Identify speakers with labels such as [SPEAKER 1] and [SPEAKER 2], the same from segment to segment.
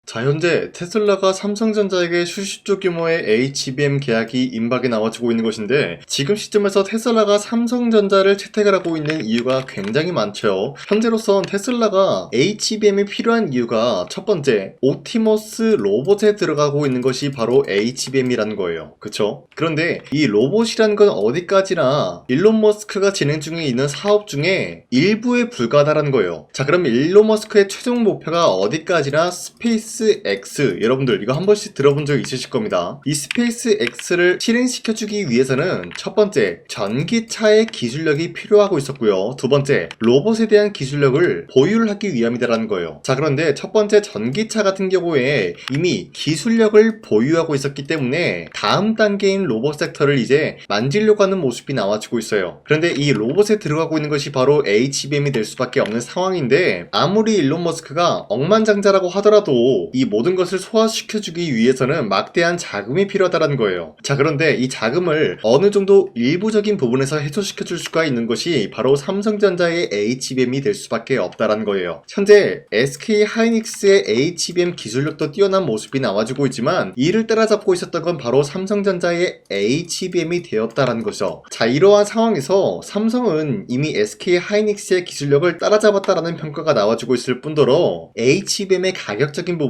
[SPEAKER 1] 자, 현재 테슬라가 삼성전자에게 수십조 규모의 HBM 계약이 임박에 나와주고 있는 것인데, 지금 시점에서 테슬라가 삼성전자를 채택을 하고 있는 이유가 굉장히 많죠. 현재로선 테슬라가 HBM이 필요한 이유가 첫 번째, 옵티머스 로봇에 들어가고 있는 것이 바로 HBM이라는 거예요. 그쵸? 그런데 이 로봇이라는 건 어디까지나 일론 머스크가 진행 중에 있는 사업 중에 일부에 불과하다는 거예요. 자, 그럼 일론 머스크의 최종 목표가 어디까지나 스페이스 X, 여러분들 이거 한 번씩 들어본 적 있으실 겁니다. 이 스페이스 X를 실행시켜주기 위해서는 첫 번째, 전기차의 기술력이 필요하고 있었고요. 두 번째, 로봇에 대한 기술력을 보유를 하기 위함이다라는 거예요. 자, 그런데 첫 번째 전기차 같은 경우에 이미 기술력을 보유하고 있었기 때문에 다음 단계인 로봇 섹터를 이제 만지려고 하는 모습이 나와주고 있어요. 그런데 이 로봇에 들어가고 있는 것이 바로 HBM이 될 수밖에 없는 상황인데, 아무리 일론 머스크가 억만장자라고 하더라도 이 모든 것을 소화시켜주기 위해서는 막대한 자금이 필요하다는 거예요. 자, 그런데 이 자금을 어느 정도 일부적인 부분에서 해소시켜줄 수가 있는 것이 바로 삼성전자의 HBM이 될 수밖에 없다는 거예요. 현재 SK 하이닉스의 HBM 기술력도 뛰어난 모습이 나와주고 있지만, 이를 따라잡고 있었던 건 바로 삼성전자의 HBM이 되었다는 거죠. 자, 이러한 상황에서 삼성은 이미 SK 하이닉스의 기술력을 따라잡았다라는 평가가 나와주고 있을 뿐더러 HBM의 가격적인 부분이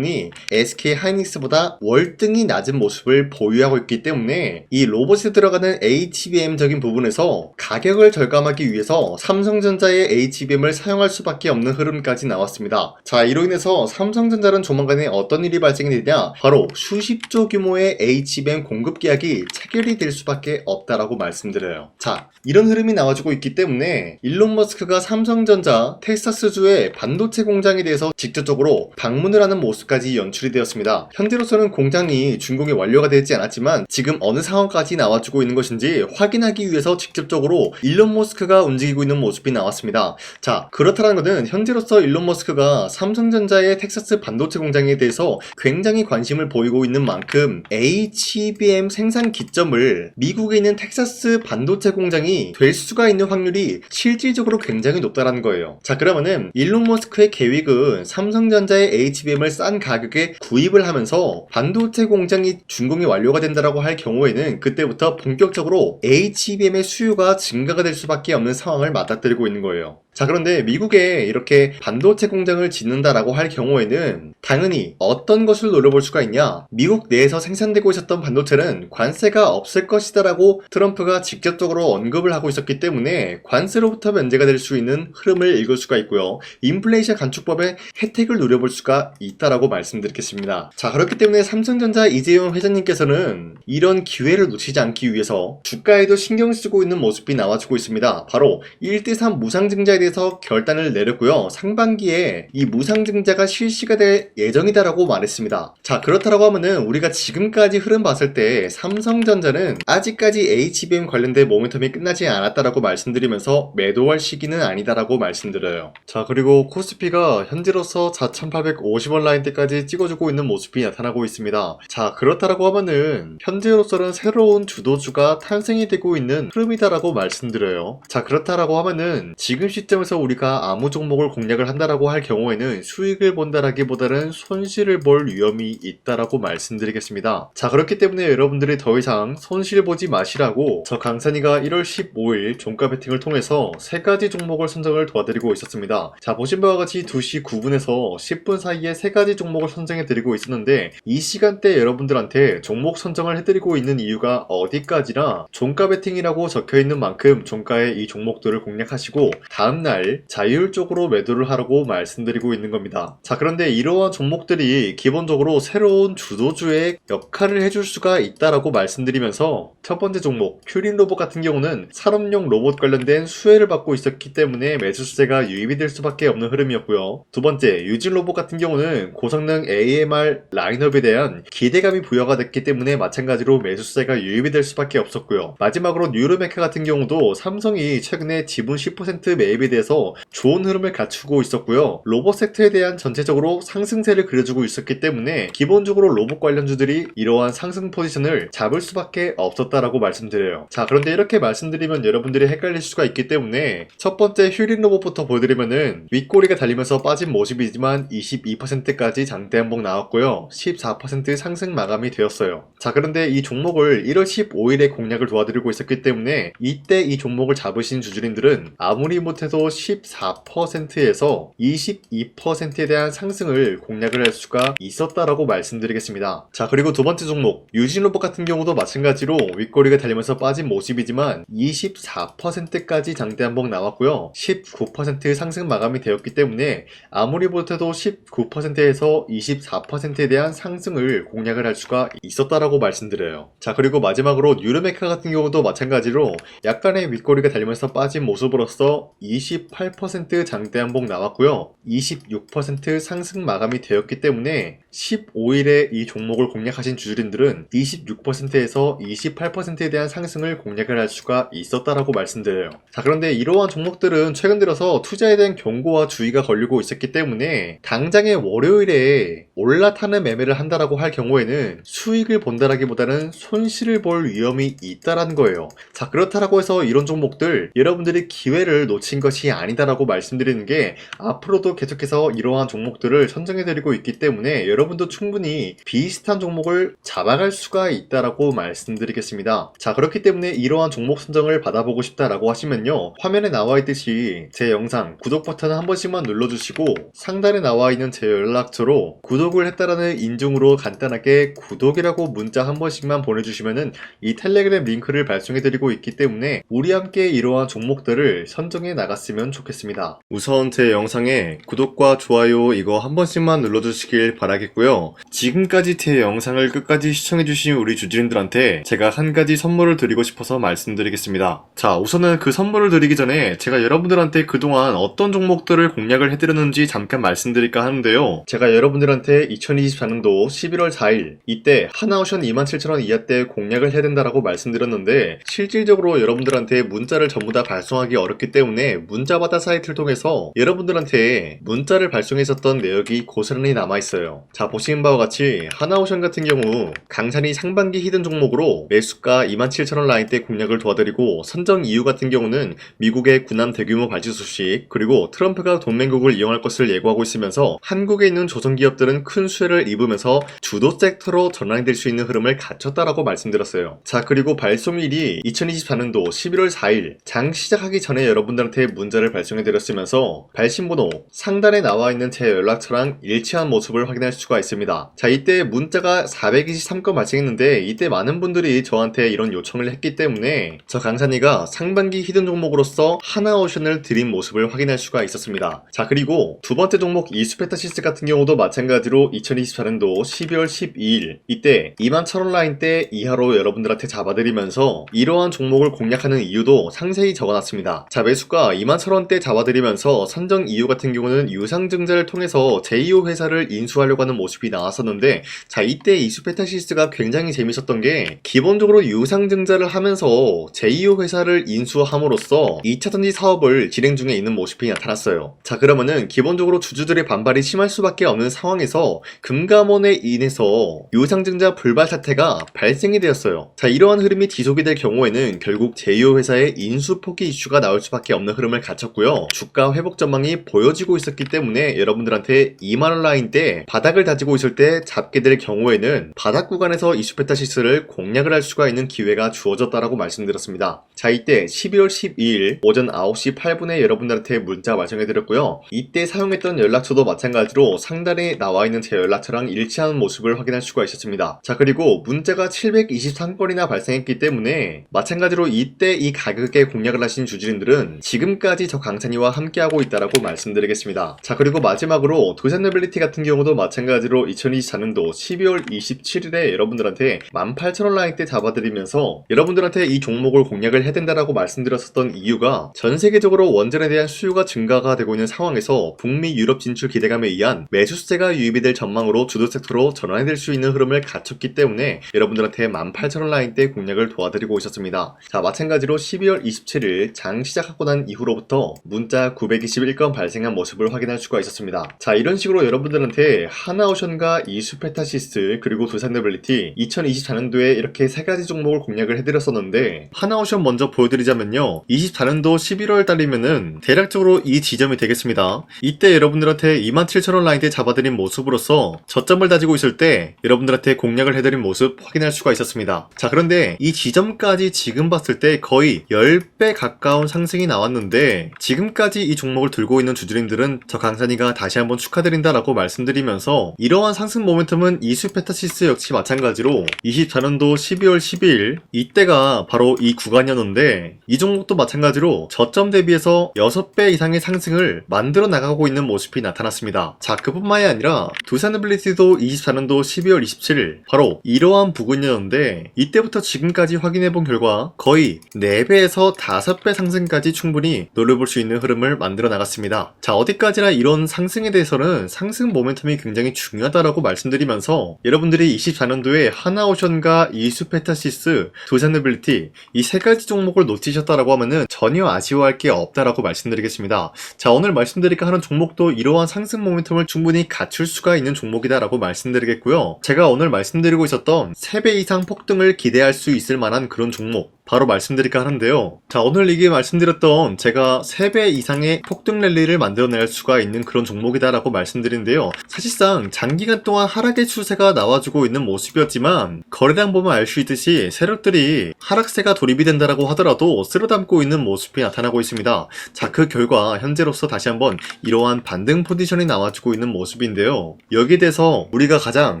[SPEAKER 1] SK 하이닉스보다 월등히 낮은 모습을 보유하고 있기 때문에 이 로봇에 들어가는 HBM적인 부분에서 가격을 절감하기 위해서 삼성전자의 HBM을 사용할 수밖에 없는 흐름까지 나왔습니다. 자, 이로 인해서 삼성전자는 조만간에 어떤 일이 발생이 되냐, 바로 수십조 규모의 HBM 공급 계약이 체결이 될 수밖에 없다라고 말씀드려요. 자, 이런 흐름이 나와주고 있기 때문에 일론 머스크가 삼성전자 텍사스주의 반도체 공장에 대해서 직접적으로 방문을 하는 모습까지 연출이 되었습니다. 현재로서는 공장이 준공이 완료가 되지 않았지만 지금 어느 상황까지 나와주고 있는 것인지 확인하기 위해서 직접적으로 일론 머스크가 움직이고 있는 모습이 나왔습니다. 자, 그렇다는 것은 현재로서 일론 머스크가 삼성전자의 텍사스 반도체 공장에 대해서 굉장히 관심을 보이고 있는 만큼 HBM 생산 기점을 미국에 있는 텍사스 반도체 공장이 될 수가 있는 확률이 실질적으로 굉장히 높다는 거예요. 자, 그러면은 일론 머스크의 계획은 삼성전자의 HBM을 싼 가격에 구입을 하면서 반도체 공장이 준공이 완료가 된다라고 할 경우에는 그때부터 본격적으로 HBM의 수요가 증가가 될 수밖에 없는 상황을 맞닥뜨리고 있는 거예요. 자, 그런데 미국에 이렇게 반도체 공장을 짓는다라고 할 경우에는 당연히 어떤 것을 노려볼 수가 있냐, 미국 내에서 생산되고 있었던 반도체는 관세가 없을 것이다 라고 트럼프가 직접적으로 언급을 하고 있었기 때문에 관세로부터 면제가 될 수 있는 흐름을 읽을 수가 있고요, 인플레이션 감축법의 혜택을 누려볼 수가 있다라고 말씀드리겠습니다. 자, 그렇기 때문에 삼성전자 이재용 회장님께서는 이런 기회를 놓치지 않기 위해서 주가에도 신경 쓰고 있는 모습이 나와주고 있습니다. 바로 1대3 무상증자에 대해서 결단을 내렸고요, 상반기에 이 무상증자가 실시가 될 예정이다라고 말했습니다. 자, 그렇다라고 하면은 우리가 지금까지 흐름 봤을 때 삼성전자는 아직까지 HBM 관련된 모멘텀이 끝나지 않았다라고 말씀드리면서 매도할 시기는 아니다라고 말씀드려요. 자, 그리고 코스피가 현재로서 4,850원 라인대까지 찍어주고 있는 모습이 나타나고 있습니다. 자, 그렇다라고 하면은 현재로서는 새로운 주도주가 탄생이 되고 있는 흐름이다라고 말씀드려요. 자, 그렇다라고 하면은 지금 시점에서 우리가 아무 종목을 공략을 한다라고 할 경우에는 수익을 본다라기보다는 손실을 볼 위험이 있다라고 말씀드리겠습니다. 자, 그렇기 때문에 여러분들이 더 이상 손실 보지 마시라고 저 강산이가 1월 15일 종가 베팅을 통해서 3가지 종목을 선정을 도와드리고 있었습니다. 자, 보신 바와 같이 2시 9분에서 10분 사이에 3가지 종목을 선정해 드리고 있었는데, 이 시간대 여러분들한테 종목 선정을 해드리고 있는 이유가 어디까지나 종가 베팅이라고 적혀있는 만큼 종가의 이 종목들을 공략하시고 다음날 자율적으로 매도를 하라고 말씀드리고 있는 겁니다. 자, 그런데 이러한 종목들이 기본적으로 새로운 주도주의 역할을 해줄 수가 있다라고 말씀드리면서, 첫 번째 종목 큐린 로봇 같은 경우는 산업용 로봇 관련된 수혜를 받고 있었기 때문에 매수세가 유입이 될 수밖에 없는 흐름이었고요, 두 번째 유진 로봇 같은 경우는 고성능 AMR 라인업에 대한 기대감이 부여가 됐기 때문에 마찬가지로 매수세가 유입이 될 수밖에 없었고요, 마지막으로 뉴로메카 같은 경우도 삼성이 최근에 지분 10% 매입에 대해서 좋은 흐름을 갖추고 있었고요. 로봇 섹터에 대한 전체적으로 상승세를 그려주고 있었기 때문에 기본적으로 로봇 관련주들이 이러한 상승 포지션을 잡을 수밖에 없었다라고 말씀드려요. 자, 그런데 이렇게 말씀드리면 여러분들이 헷갈릴 수가 있기 때문에 첫 번째 휴린 로봇부터 보여드리면은 윗꼬리가 달리면서 빠진 모습이지만 22%까지 장대 한봉 나왔고요. 14% 상승 마감이 되었어요. 자, 그런데 이 종목을 1월 15일에 공략을 도와드리고 있었기 때문에 이때 이 종목을 잡으신 주주님들은 아무리 못해도 14%에서 22%에 대한 상승을 공략을 할 수가 있었다라고 말씀드리겠습니다. 자, 그리고 두 번째 종목 유진로봇 같은 경우도 마찬가지로 윗꼬리가 달리면서 빠진 모습이지만 24%까지 장대 한봉 나왔고요. 19% 상승 마감이 되었기 때문에 아무리 못해도 19%에서 24%에 대한 상승을 공략을 할 수가 있었다라고 말씀드려요. 자, 그리고 마지막으로 뉴르메카 같은 경우도 마찬가지로 약간의 윗꼬리가 달리면서 빠진 모습으로서 28% 장대 한봉 나왔고요. 26% 상승 마감이 되었기 때문에 15일에 이 종목을 공략하신 주주님들은 26%에서 28%에 대한 상승을 공략을 할 수가 있었다라고 말씀드려요. 자, 그런데 이러한 종목들은 최근 들어서 투자에 대한 경고와 주의가 걸리고 있었기 때문에 당장의 월요일에 올라타는 매매를 한다라고 할 경우에는 수익을 본다라기보다는 손실을 볼 위험이 있다라는 거예요. 자, 그렇다라고 해서 이런 종목들 여러분들이 기회를 놓친 것이 아니다라고 말씀드리는 게 앞으로도 계속해서 이러한 종목들을 선정해드리고 있기 때문에 여러분도 충분히 비슷한 종목을 잡아갈 수가 있다라고 말씀드리겠습니다. 자, 그렇기 때문에 이러한 종목 선정을 받아보고 싶다라고 하시면요, 화면에 나와 있듯이 제 영상 구독 버튼 한 번씩만 눌러주시고 상단에 나와 있는 제 연락처로 구독을 했다라는 인증으로 간단하게 구독이라고 문자 한 번씩만 보내주시면은 이 텔레그램 링크를 발송해드리고 있기 때문에 우리 함께 이러한 종목들을 선정해 나갔으면 좋겠습니다. 우선 제 영상에 구독과 좋아요 이거 한 번씩만 눌러주시길 바라겠고요. 지금까지 제 영상을 끝까지 시청해주신 우리 주주님들한테 제가 한 가지 선물을 드리고 싶어서 말씀드리겠습니다. 자, 우선은 그 선물을 드리기 전에 제가 여러분들한테 그동안 어떤 종목들을 공략을 해드렸는지 잠깐 말씀드릴까 하는데요. 제가 여러분들한테 2024년도 11월 4일 이때 하나오션 27,000원 이하 때 공략을 해야 된다라고 말씀드렸는데 실질적으로 여러분들한테 문자를 전부 다 발송하기 어렵기 때문에 문자받아 사이트를 통해서 여러분들한테 문자를 발송했었던 내역이 고스란히 남아있어요. 자, 보시는 바와 같이 하나오션 같은 경우 강산이 상반기 히든 종목으로 매수가 27,000원 라인 때 공략을 도와드리고 선정 이유 같은 경우는 미국의 군함 대규모 발주 소식 그리고 트럼프가 동맹국을 이용할 것을 예고하고 있으면서 한국에 있는 조선기업들은 큰 수혜를 입으면서 주도 섹터로 전환될 수 있는 흐름을 갖췄다라고 말씀드렸어요. 자, 그리고 발송일이 2024년도 11월 4일 장 시작하기 전에 여러분들한테 문자를 발송해드렸으면서 발신번호 상단에 나와 있는 제 연락처랑 일치한 모습을 확인할 수가 있습니다. 자, 이때 문자가 423건 발생했는데 이때 많은 분들이 저한테 이런 요청을 했기 때문에 저 강산이가 상반기 히든 종목으로서 하나오션을 드린 모습을 확인할 수가 있었습니다. 자, 그리고 두 번째 종목 이수페타시스 같은 경우도 마찬가지로 2024년도 12월 12일 이때 21,000원 라인 때 이하로 여러분들한테 잡아드리면서 이러한 종목을 공략하는 이유도 상세히 적어놨습니다. 자, 매수가 21,000원대 잡아드리면서 선정 이유 같은 경우는 유상증자를 통해서 제2호 회사를 인수하려고 하는 모습이 나왔었는데 자, 이때 이수페타시스가 굉장히 재밌었던 게 기본적으로 유상증자를 하면서 제2호 회사를 인수함으로써 2차전지 사업을 진행 중에 있는 모습이 나타났어요. 자, 그러면은 기본적으로 주주들의 반발이 심할 수밖에 없는 상황에서 금감원에 인해서 유상증자 불발 사태가 발생이 되었어요. 자, 이러한 흐름이 지속이 될 경우에는 결국 제2호 회사의 인수 포기 이슈가 나올 수밖에 없는 흐름을 갖췄고요. 주가 회복 전망이 보여지고 있었기 때문에 여러분들한테 2만원 라인 때 바닥을 다지고 있을 때 잡게 될 경우에는 바닥 구간에서 이수페타시스를 공략을 할 수가 있는 기회가 주어졌다라고 말씀드렸습니다. 자, 이때 12월 12일 오전 9시 8분에 여러분들한테 문자 발송해드렸고요. 이때 사용했던 연락처도 마찬가지로 상단에 나와 있는 제 연락처랑 일치하는 모습을 확인할 수가 있었습니다. 자, 그리고 문자가 723건이나 발생했기 때문에 마찬가지로 이때 이 가격에 공략을 하신 주주님들은 지금까지 저 강산이와 함께하고 있다라고 말씀드리겠습니다. 자, 그리고 마지막으로 도산노빌리티 같은 경우도 마찬가지로 2024년도 12월 27일에 여러분들한테 18,000원 라인 때 잡아드리면서 여러분들한테 이 종목을 공략을 해야 된다라고 말씀드렸었던 이유가 전 세계적으로 원전에 대한 수요가 증가가 되고 있는 상황에서 북미 유럽 진출 기대감에 의한 매수세가 유입이 될 전망으로 주도 섹터로 전환될 수 있는 흐름을 갖췄기 때문에 여러분들한테 18,000원 라인대 공략을 도와드리고 있었습니다. 자, 마찬가지로 12월 27일 장 시작하고 난 이후로부터 문자 921건 발생한 모습을 확인할 수가 있었습니다. 자, 이런 식으로 여러분들한테 하나오션과 이수페타시스 그리고 두산노빌리티 2024년도에 이렇게 세 가지 종목을 공략을 해드렸었는데, 하나오션 먼저 보여드리자면요, 24년도 11월 달이면은 대략적으로 이 지점이 되겠습니다. 이때 여러분들한테 27,000원 라인대 잡아드린 모습으로서 저점을 다지고 있을 때 여러분들한테 공략을 해드린 모습 확인할 수가 있었습니다. 자, 그런데 이 지점까지 지금 봤을 때 거의 10배 가까운 상승이 나왔는데, 지금까지 이 종목을 들고 있는 주주님들은 저 강산이가 다시 한번 축하드린다라고 말씀드리면서, 이러한 상승 모멘텀은 이수페타시스 역시 마찬가지로 24년도 12월 12일 이때가 바로 이 구간이었는데, 이 종목도 마찬가지로 저점 대비해서 6배 이상의 상승을 만들어 나가고 있는 모습이 나타났습니다. 자, 그뿐만이 아니라 두산노빌리티도 24년도 12월 27일 바로 이러한 부근이었는데, 이때부터 지금까지 확인해본 결과 거의 4배에서 5배 상승까지 충분히 노려볼 수 있는 흐름을 만들어 나갔습니다. 자, 어디까지나 이런 상승에 대해서는 상승 모멘텀이 굉장히 중요하다라고 말씀드리면서, 여러분들이 24년도에 하나오션과 이수페타시스, 두산노빌리티 이 세 가지 종목을 놓치셨다라고 하면은 전혀 아쉬워할 게 없다라고 말씀드리겠습니다. 자, 오늘 말씀드릴까 하는 종목도 이러한 상승 모멘텀을 충분히 갖출 수가 있는 종목이다라고 말씀드리겠고요. 제가 오늘 말씀드리고 있었던 3배 이상 폭등을 기대할 수 있을 만한 그런 종목 바로 말씀드릴까 하는데요. 자, 오늘 이게 말씀드렸던 제가 3배 이상의 폭등 랠리를 만들어낼 수가 있는 그런 종목이다라고 말씀드린데요. 사실상 장기간 동안 하락의 추세가 나와주고 있는 모습이었지만, 거래량 보면 알 수 있듯이 세력들이 하락세가 돌입이 된다라고 하더라도 쓸어담고 있는 모습이 나타나고 있습니다. 자, 그 결과 현재로서 다시 한번 이러한 반등 포지션이 나와주고 있는 모습인데요. 여기에 대해서 우리가 가장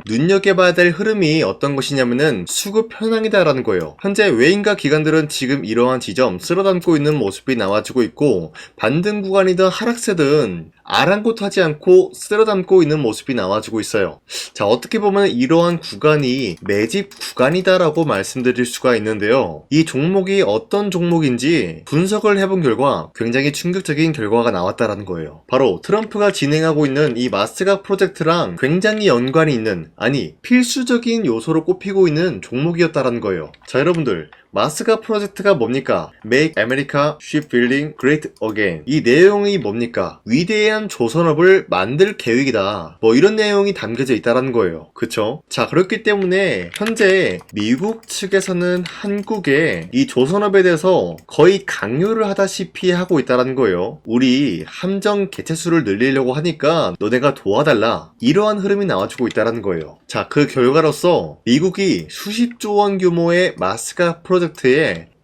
[SPEAKER 1] 눈여겨봐야 될 흐름이 어떤 것이냐면은 수급 현황이다라는 거예요. 현재 외인과 기관들은 지금 이러한 지점 쓸어담고 있는 모습이 나와주고 있고, 반등 구간이든 하락세든 아랑곳하지 않고 쓸어담고 있는 모습이 나와주고 있어요. 자, 어떻게 보면 이러한 구간이 매집 구간이다라고 말씀드릴 수가 있는데요. 이 종목이 어떤 종목인지 분석을 해본 결과 굉장히 충격적인 결과가 나왔다라는 거예요. 바로 트럼프가 진행하고 있는 이 마스가 프로젝트랑 굉장히 연관이 있는, 아니 필수적인 요소로 꼽히고 있는 종목이었다라는 거예요. 자, 여러분들, 마스가 프로젝트가 뭡니까? Make America Shipbuilding Great Again. 이 내용이 뭡니까? 위대한 조선업을 만들 계획이다. 뭐 이런 내용이 담겨져 있다라는 거예요. 그쵸? 자, 그렇기 때문에 현재 미국 측에서는 한국에 이 조선업에 대해서 거의 강요를 하다시피 하고 있다라는 거예요. 우리 함정 개체수를 늘리려고 하니까 너네가 도와달라. 이러한 흐름이 나와주고 있다라는 거예요. 자, 그 결과로서 미국이 수십조 원 규모의 마스가 프로젝트에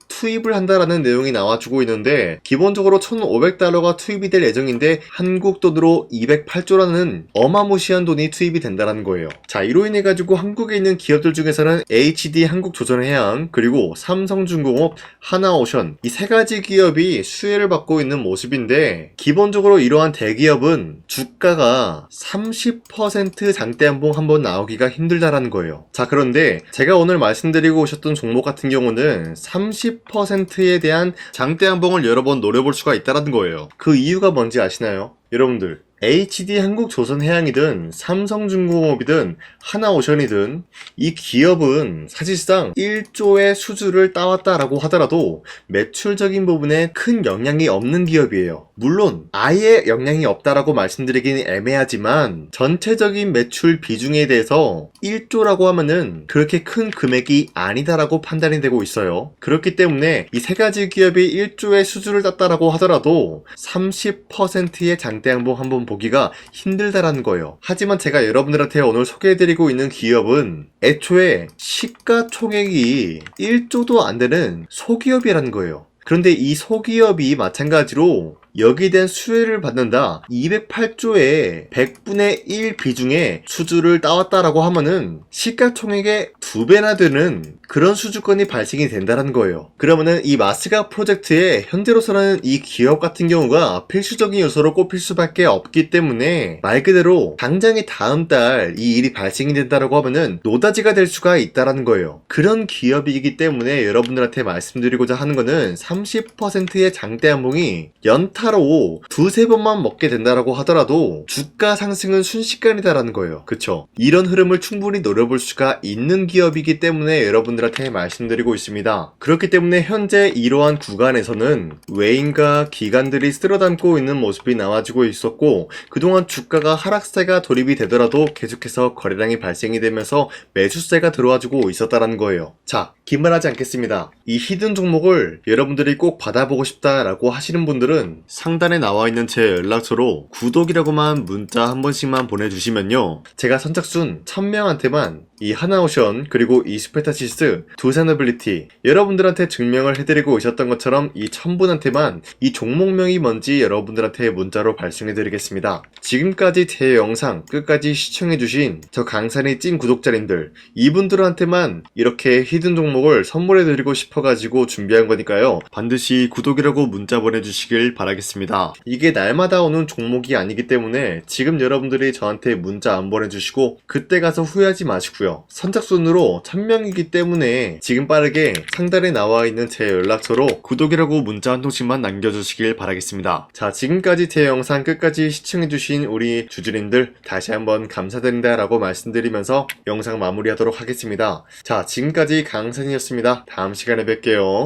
[SPEAKER 1] 투입을 한다라는 내용이 나와주고 있는데, 기본적으로 1,500달러가 투입이 될 예정인데 한국 돈으로 208조라는 어마무시한 돈이 투입이 된다는 거예요. 자, 이로 인해 가지고 한국에 있는 기업들 중에서는 HD 한국조선해양, 그리고 삼성중공업, 하나오션 이 세 가지 기업이 수혜를 받고 있는 모습인데, 기본적으로 이러한 대기업은 주가가 30% 장대한봉 한번 나오기가 힘들다라는 거예요. 자, 그런데 제가 오늘 말씀드리고 오셨던 종목 같은 경우는 30%에 대한 장대한봉을 여러 번 노려볼 수가 있다는 거예요. 그 이유가 뭔지 아시나요? 여러분들, HD 한국조선해양이든 삼성중공업이든 하나오션이든 이 기업은 사실상 1조의 수주를 따왔다라고 하더라도 매출적인 부분에 큰 영향이 없는 기업이에요. 물론 아예 영향이 없다라고 말씀드리긴 애매하지만, 전체적인 매출 비중에 대해서 1조라고 하면은 그렇게 큰 금액이 아니다라고 판단이 되고 있어요. 그렇기 때문에 이 세 가지 기업이 1조의 수주를 땄다라고 하더라도 30%의 장대양봉 한번 보기가 힘들다라는 거예요. 하지만 제가 여러분들한테 오늘 소개해드리고 있는 기업은 애초에 시가총액이 1조도 안 되는 소기업이라는 거예요. 그런데 이 소기업이 마찬가지로 여기에 대한 수혜를 받는다. 208조의 100분의 1 비중의 수주를 따왔다라고 하면은 시가총액의 2배나 되는 그런 수주권이 발생이 된다는 거예요. 그러면은 이 마스가 프로젝트에 현재로서는 이 기업 같은 경우가 필수적인 요소로 꼽힐 수밖에 없기 때문에 말 그대로 당장에 다음 달 이 일이 발생이 된다라고 하면은 노다지가 될 수가 있다라는 거예요. 그런 기업이기 때문에 여러분들한테 말씀드리고자 하는 거는 30%의 장대 연봉이 연타로 두세 번만 먹게 된다라고 하더라도 주가 상승은 순식간이다라는 거예요. 그쵸? 이런 흐름을 충분히 노려볼 수가 있는 기업이기 때문에 여러분들한테 말씀드리고 있습니다. 그렇기 때문에 현재 이러한 구간에서는 외인과 기관들이 쓸어담고 있는 모습이 나와지고 있었고 그동안 주가가 하락세가 돌입이 되더라도 계속해서 거래량이 발생이 되면서 매수세가 들어와주고 있었다라는 거예요. 자, 기만하지 않겠습니다. 이 히든 종목을 여러분들이 꼭 받아보고 싶다라고 하시는 분들은 상단에 나와 있는 제 연락처로 구독이라고만 문자 한 번씩만 보내주시면요. 제가 선착순 1000명한테만 이 하나오션 그리고 이 스페타시스 두산어빌리티 여러분들한테 증명을 해드리고 있었던 것처럼 이 1000분한테만 이 종목명이 뭔지 여러분들한테 문자로 발송해드리겠습니다. 지금까지 제 영상 끝까지 시청해주신 저 강산의 찐 구독자님들 이분들한테만 이렇게 히든 종목을 선물해드리고 싶어가지고 준비한 거니까요. 반드시 구독이라고 문자 보내주시길 바라겠습니다. 이게 날마다 오는 종목이 아니기 때문에 지금 여러분들이 저한테 문자 안 보내주시고 그때 가서 후회하지 마시고요. 선착순으로 1000명이기 때문에 지금 빠르게 상단에 나와 있는 제 연락처로 구독이라고 문자 한 통씩만 남겨주시길 바라겠습니다. 자, 지금까지 제 영상 끝까지 시청해주신 우리 주주님들 다시 한번 감사드린다 라고 말씀드리면서 영상 마무리하도록 하겠습니다. 자, 지금까지 강산이었습니다. 다음 시간에 뵐게요.